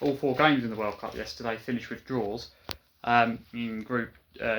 all 4 games in the World Cup yesterday finished with draws in Group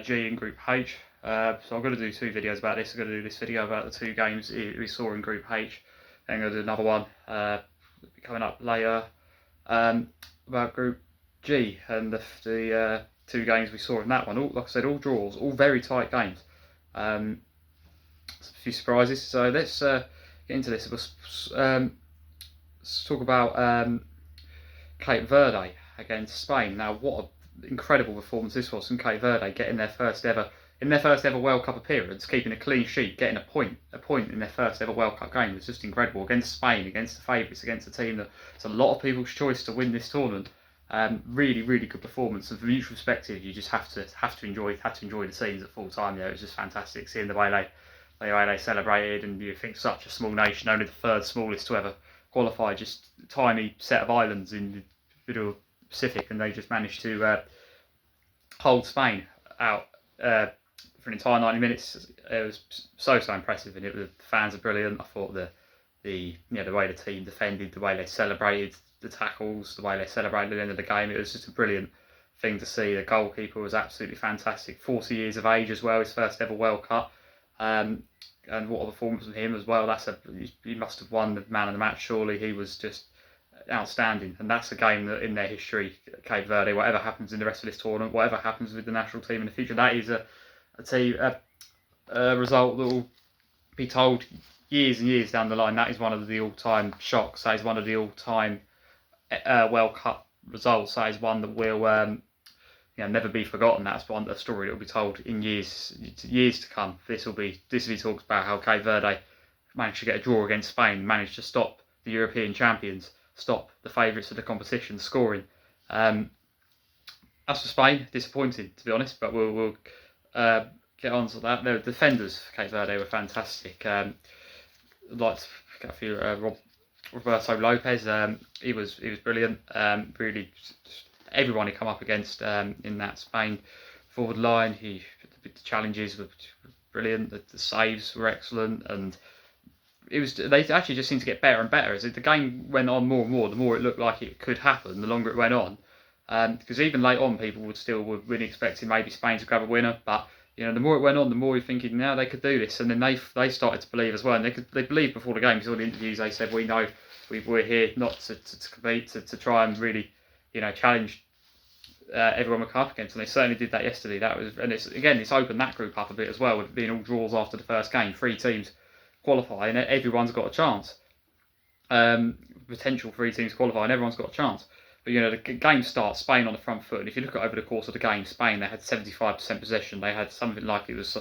G and Group H. So I'm going to do 2 videos about this. I'm going to do this video about the 2 games we saw in Group H. Then I'm going to do another one coming up later about Group G and the 2 games we saw in that one. All, like I said, all draws, all very tight games. A few surprises. So let's get into this. Let's talk about Cape Verde against Spain. Now, what an incredible performance this was from Cape Verde, getting their first ever World Cup appearance, keeping a clean sheet, getting a point in their first ever World Cup game was just incredible against Spain, against the favourites, against a team that it's a lot of people's choice to win this tournament. Really, really good performance, and from each perspective, you just have to enjoy the scenes at full time. Yeah, it was just fantastic seeing the way they celebrated, and you think such a small nation, only the 3rd smallest to ever qualify, just a tiny set of islands in the middle Pacific, and they just managed to hold Spain out for an entire 90 minutes. It was so impressive, and the fans are brilliant. I thought the way the team defended, the way they celebrated the tackles, the way they celebrated at the end of the game, it was just a brilliant thing to see. The goalkeeper was absolutely fantastic, 40 years of age as well, his first ever World Cup, and what a performance from him as well. He must have won the man of the match, surely. He was just outstanding, and that's a game that in their history, Cape Verde, whatever happens in the rest of this tournament, whatever happens with the national team in the future, that is a result that will be told years and years down the line. That is one of the all-time shocks. That is one of the all-time World Cup results. That is one that will never be forgotten. That's a story that will be told in years to come. This will be talks about how Cape Verde managed to get a draw against Spain, managed to stop the European champions, stop the favourites of the competition scoring. As for Spain, disappointing to be honest, but we'll get on to that. The defenders for Cape Verde were fantastic. I'd like to pick up a few. Roberto Lopez, he was brilliant. Really, everyone he come up against in that Spain forward line, the challenges were brilliant. The saves were excellent, and they actually just seemed to get better and better as the game went on more and more. The more it looked like it could happen, the longer it went on. Because even late on, people were really expecting maybe Spain to grab a winner, but the more it went on, the more you're thinking now they could do this, and then they started to believe as well, and they believed before the game. Because all the interviews they said, we know we're here not to compete, to try and really challenge everyone we come up against, and they certainly did that yesterday. It's opened that group up a bit as well, with being all draws after the first game. 3 teams qualify, and everyone's got a chance. Potential 3 teams qualify, and everyone's got a chance. But the game starts, Spain on the front foot, and if you look at over the course of the game, Spain, they had 75% possession. They had something like it was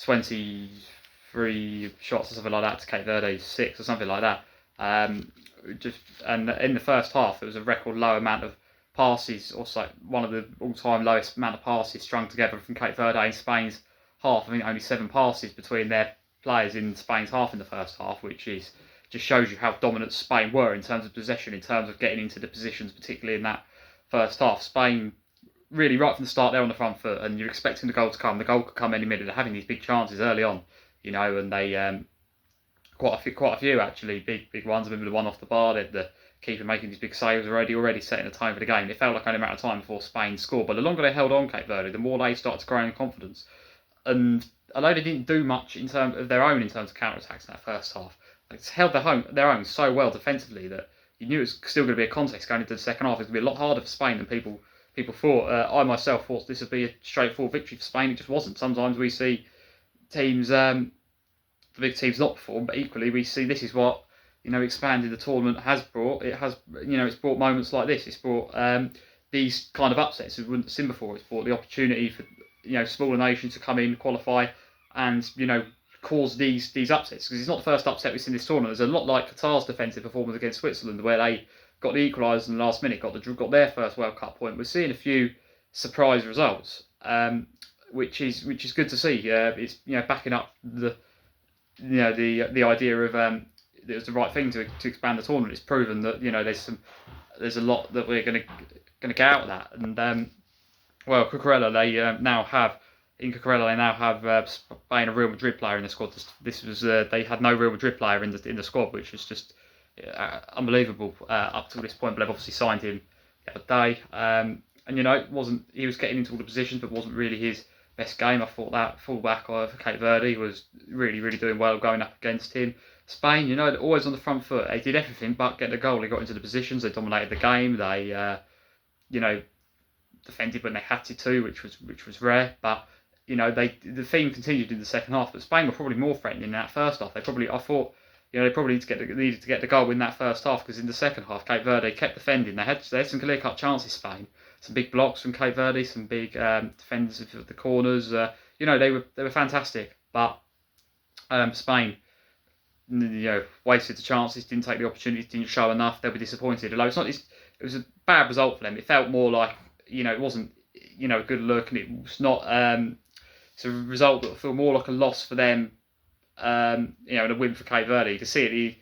23 shots or something like that to Cape Verde 6 or something like that. And in the first half, it was a record low amount of passes, also one of the all-time lowest amount of passes strung together from Cape Verde in Spain's half. I think only 7 passes between their players in Spain's half in the first half, which just shows you how dominant Spain were in terms of possession, in terms of getting into the positions, particularly in that first half. Spain really right from the start there on the front foot, and you're expecting the goal to come. The goal could come any minute. They're having these big chances early on, and they quite a few actually, big ones. I remember the one off the bar, the keeper making these big saves already setting the tone for the game. It felt like only a matter of time before Spain scored, but the longer they held on Cape Verde, the more they started to grow in confidence. And although they didn't do much in terms of counter-attacks in that first half, they held their own so well defensively that you knew it was still going to be a contest going into the second half. It was going to be a lot harder for Spain than people thought. I myself thought this would be a straightforward victory for Spain. It just wasn't. Sometimes we see teams, the big teams, not perform, but equally we see this is what expanding the tournament has brought. It's brought moments like this. It's brought these kind of upsets we wouldn't have seen before. It's brought the opportunity for smaller nations to come in, qualify, and cause these upsets, because it's not the first upset we've seen this tournament. There's a lot like Qatar's defensive performance against Switzerland, where they got the equaliser in the last minute, got their first World Cup point. We're seeing a few surprise results, which is good to see. It's backing up the idea of it was the right thing to expand the tournament. It's proven that there's a lot that we're going to get out of that. And Cucurella, they now have. In Cucurella, they now have Spain a Real Madrid player in the squad. This was they had no Real Madrid player in the squad, which was just unbelievable up to this point. But they've obviously signed him the other day. And it wasn't, he was getting into all the positions, but wasn't really his best game. I thought that fullback of Cape Verde was really, really doing well going up against him. Spain, always on the front foot. They did everything but get the goal. They got into the positions. They dominated the game. They, defended when they had to, which was rare. But the theme continued in the second half. But Spain were probably more threatening in that first half. I thought, they probably needed to get the goal in that first half, because in the second half, Cape Verde kept defending. They had some clear cut chances. Spain, some big blocks from Cape Verde, some big defenders of the corners. They were fantastic. But Spain, wasted the chances, didn't take the opportunities, didn't show enough. They'll be disappointed. Although it was a bad result for them. It felt more like, it wasn't, a good look, and it was not. It's a result that will feel more like a loss for them, and a win for Cape Verde. You can see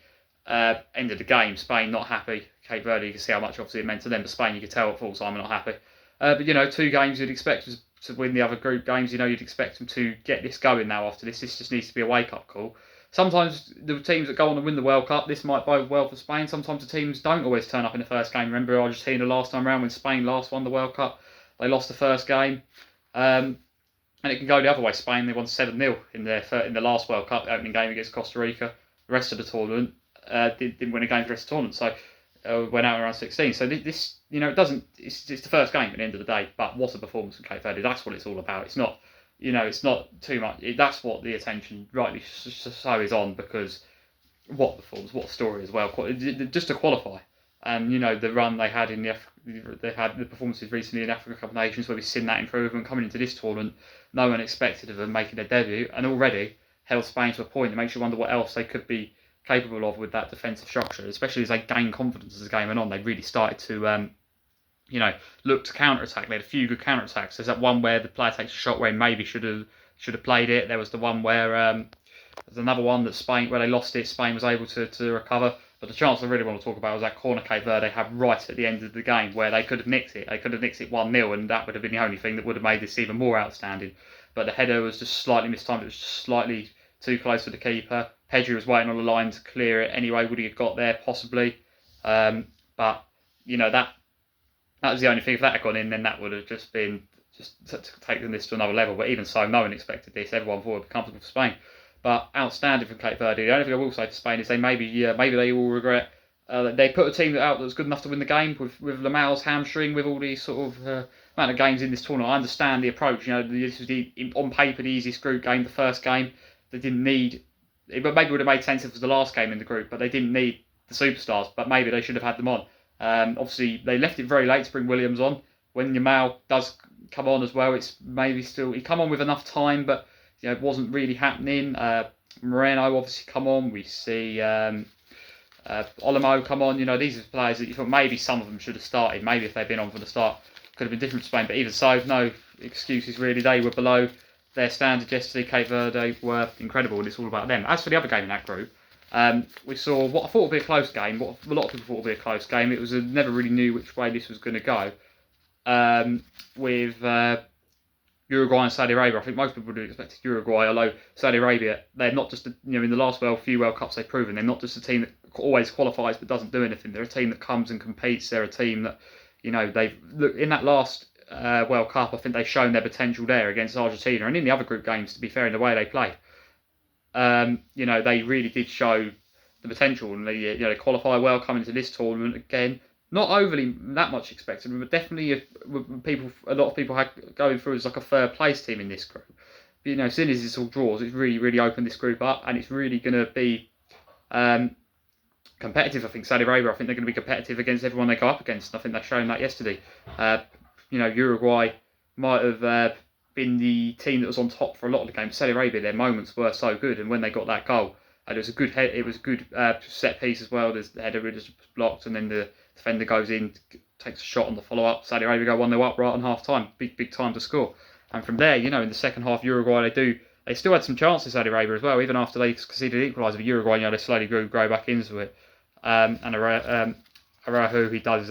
at the end of the game, Spain not happy. Cape Verde, you can see how much obviously it meant to them, but Spain, you could tell at full time, are not happy. But 2 games you'd expect to win the other group games. You'd expect them to get this going now after this. This just needs to be a wake up call. Sometimes the teams that go on and win the World Cup, this might bode well for Spain. Sometimes the teams don't always turn up in the first game. Remember Argentina last time round when Spain last won the World Cup? They lost the first game. And it can go the other way. Spain, they won 7-0 in the last World Cup, opening game against Costa Rica. The rest of the tournament didn't win a game for the rest of the tournament. So went out around 16. So this, it doesn't. It's the first game at the end of the day. But what a performance from Cape Verde. That's what it's all about. It's not. It's not too much. That's what the attention rightly so is on, because what performance, what story as well. Just to qualify, and the run they had they had the performances recently in Africa Cup of Nations, where we've seen that improvement coming into this tournament. No one expected of them making their debut, and already held Spain to a point that makes you wonder what else they could be capable of with that defensive structure, especially as they gain confidence as the game went on. They really started to look to counter-attack. They had a few good counter-attacks. There's that one where the player takes a shot where he maybe should have played it. There was the one where there's another one that Spain, where they lost it, Spain was able to recover. But the chance I really want to talk about was that corner Cape Verde had right at the end of the game, where they could have nicked it. They could have nicked it 1-0, and that would have been the only thing that would have made this even more outstanding. But the header was just slightly mistimed. It was just slightly too close for the keeper. Pedri was waiting on the line to clear it anyway. Would he have got there? Possibly. But that was the only thing. If that had gone in, then that would have just been taken this to another level. But even so, no one expected this. Everyone thought it would be comfortable for Spain. But outstanding from Cape Verde. The only thing I will say for Spain is they maybe they will regret they put a team out that was good enough to win the game with Lamal's hamstring, with all these sort of amount of games in this tournament. I understand the approach. This was on paper the easiest group game, the first game. They didn't need. But maybe it would have made sense if it was the last game in the group. But they didn't need the superstars. But maybe they should have had them on. Obviously, they left it very late to bring Williams on. When Yamal does come on as well, it's maybe still he come on with enough time, but it wasn't really happening. Moreno obviously come on. We see Olmo come on. These are players that you thought maybe some of them should have started. Maybe if they'd been on from the start, could have been different for Spain. But even so, no excuses really. They were below their standard yesterday. Cape Verde were incredible, and it's all about them. As for the other game in that group, we saw what I thought would be a close game, what a lot of people thought would be a close game. It was never really knew which way this was going to go. With Uruguay and Saudi Arabia, I think most people would have expected Uruguay, although Saudi Arabia, they're not just, in the last few World Cups they've proven, they're not just a team that always qualifies but doesn't do anything. They're a team that comes and competes. They're a team that, they've look in that last World Cup, I think they've shown their potential there against Argentina, and in the other group games, to be fair, in the way they played. They really did show the potential, and they qualify well coming into this tournament again. Not overly that much expected, but definitely a lot of people had going through as like a third place team in this group. But, seeing as it's all draws, it's really, really opened this group up, and it's really going to be competitive. I think Saudi Arabia, I think they're going to be competitive against everyone they go up against. And I think they've shown that yesterday. Uruguay might have been the team that was on top for a lot of the game. Saudi Arabia, their moments were so good, and when they got that goal, it was a good head. It was a good set piece as well. The header was blocked, and then the defender goes in, takes a shot on the follow up. Saudi Arabia go 1-0 up right on half time. Big time to score. And from there, in the second half, Uruguay they still had some chances. Saudi Arabia as well, even after they conceded equaliser. But Uruguay, they slowly grow back into it. And Araujo, he does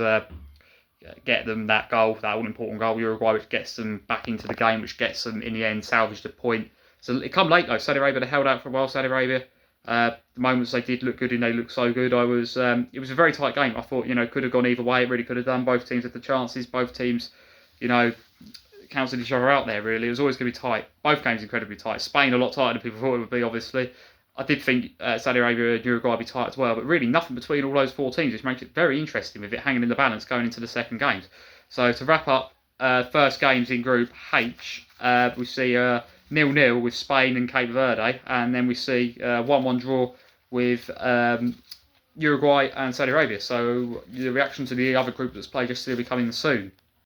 get them that goal, that all-important goal, Uruguay, which gets them back into the game, which gets them, in the end, salvaged a point. So it come late, though. Saudi Arabia, they held out for a while, Saudi Arabia. The moments they did look good and they looked so good, I was. It was a very tight game. I thought, could have gone either way. It really could have done. Both teams had the chances. Both teams, you know, cancelled each other out there. Really, it was always going to be tight. Both games incredibly tight. Spain a lot tighter than people thought it would be. Obviously, I did think Saudi Arabia and Uruguay would be tight as well, but really nothing between all those 4 teams, which makes it very interesting with it hanging in the balance going into the second games. So to wrap up, first games in Group H, we see 0-0 with Spain and Cape Verde, and then we see 1-1 draw with Uruguay and Saudi Arabia. So the reaction to the other group that's played yesterday will be coming soon.